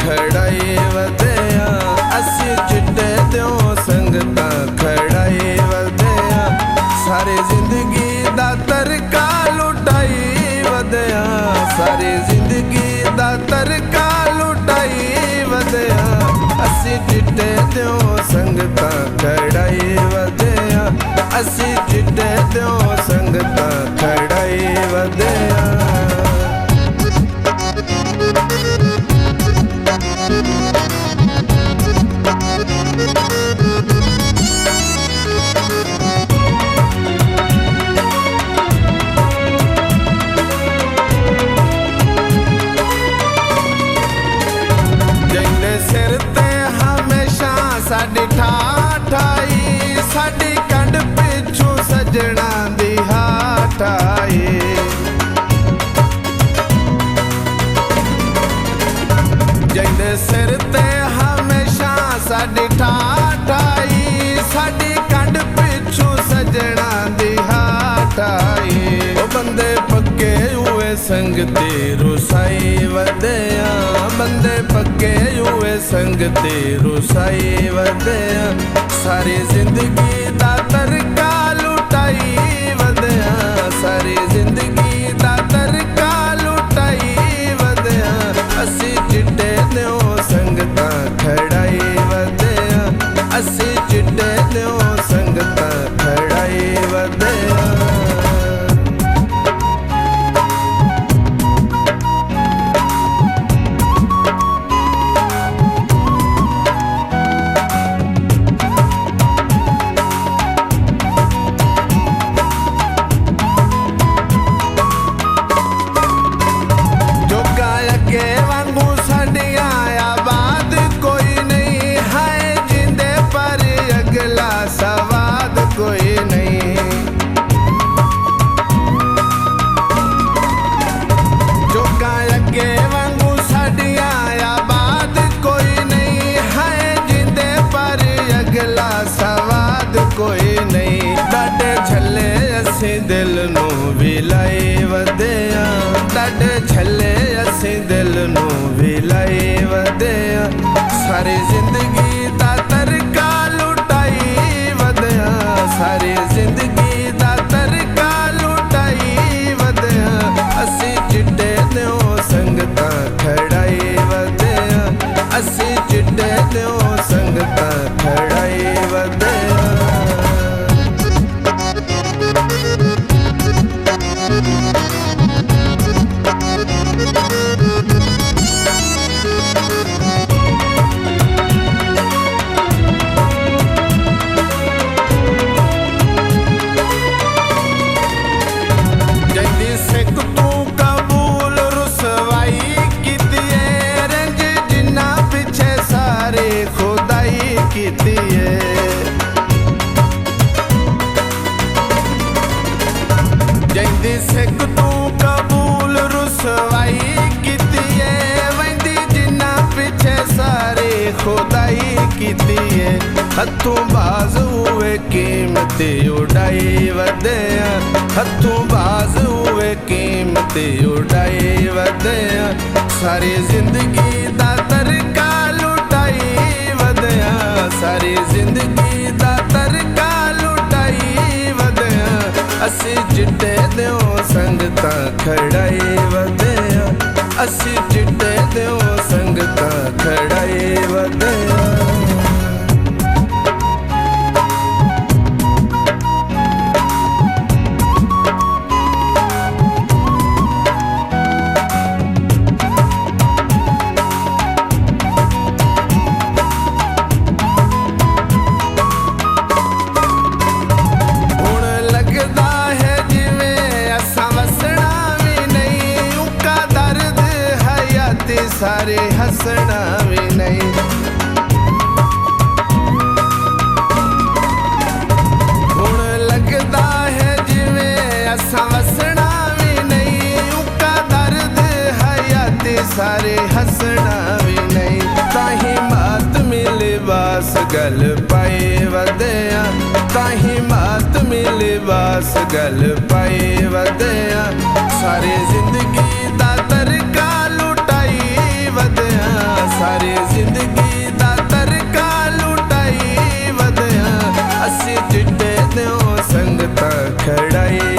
खड़ाई वधिया असी चिट्टे त्यों संगतां खड़ाई वधिया सारी जिंदगी दा तरका लुटाई वधिया सारी जिंदगी दा तरका लुटाई वधिया असी चिट्टे त्यों संगतां खड़ाई वधिया असी चिट्टे त्यों संगतां खड़ाई वधिया सिर ते हमेशा साडी ठाठाई साडी कंड पिछू सजना दी हाठाई जिंदे सिर ते हमेशा साडी ठाठाई साडी कंड पिछू सजना दी हाठाई ओ बंदे पक्के हुए संगती रुसाई वधिया बंदे पक्के हुए संगती रुसाई वधिया सारी जिंदगी दा तरका लुटाई वधिया सारी जिंदगी दा तरका लुटाई वधिया असी चिट्टे त्यों संगतां खड़ाई वधिया असी चिट्टे त्यों संगतां खड़ाई वधिया सवाद कोई नहीं जो अगे वांगू साडिया आबाद कोई नहीं है जिंदे पर अगला सवाद कोई नहीं डाडे छले असी दिल नू विलाई वधिया डाडे छले असी दिल नू विलाई वधिया सारी जिंदगी दा तरका सारी जिंदगी दा तरका लुटाई वधिया असी चिट्टे त्यों संगतां खड़ाई वधिया असी चिट्टे त्यों संगतां खड़ाई वधिया जैंदी सिख तू कबूल रुसवाई कीती है वैंदी जिन्ना पिछे सारे खुदाई कीती है हथों बाज हुए कीमती उड़ाई वधिया हथों बाज हुए कीमती उड़ाई वधिया सारी जिंदगी दा तरका लुटाई वधिया सारी जिंदगी दा तरका लुटाई वधिया असी चिट्टे त्यों संगतां खड़ाई वधिया असी चिट्टे त्यों संगतां खड़ाई वधिया सारे हसना भी नहीं हुण लगदा है जिवें असां वसना भी नहीं उका दर्द हयाती सारे हसना भी नहीं ताही मातमी लिबास गल पाए वधिया ताही मातमी लिबास गल पाए वधिया सारी जिंदगी दा तरका लुटाई वधिया सारी लड़ाई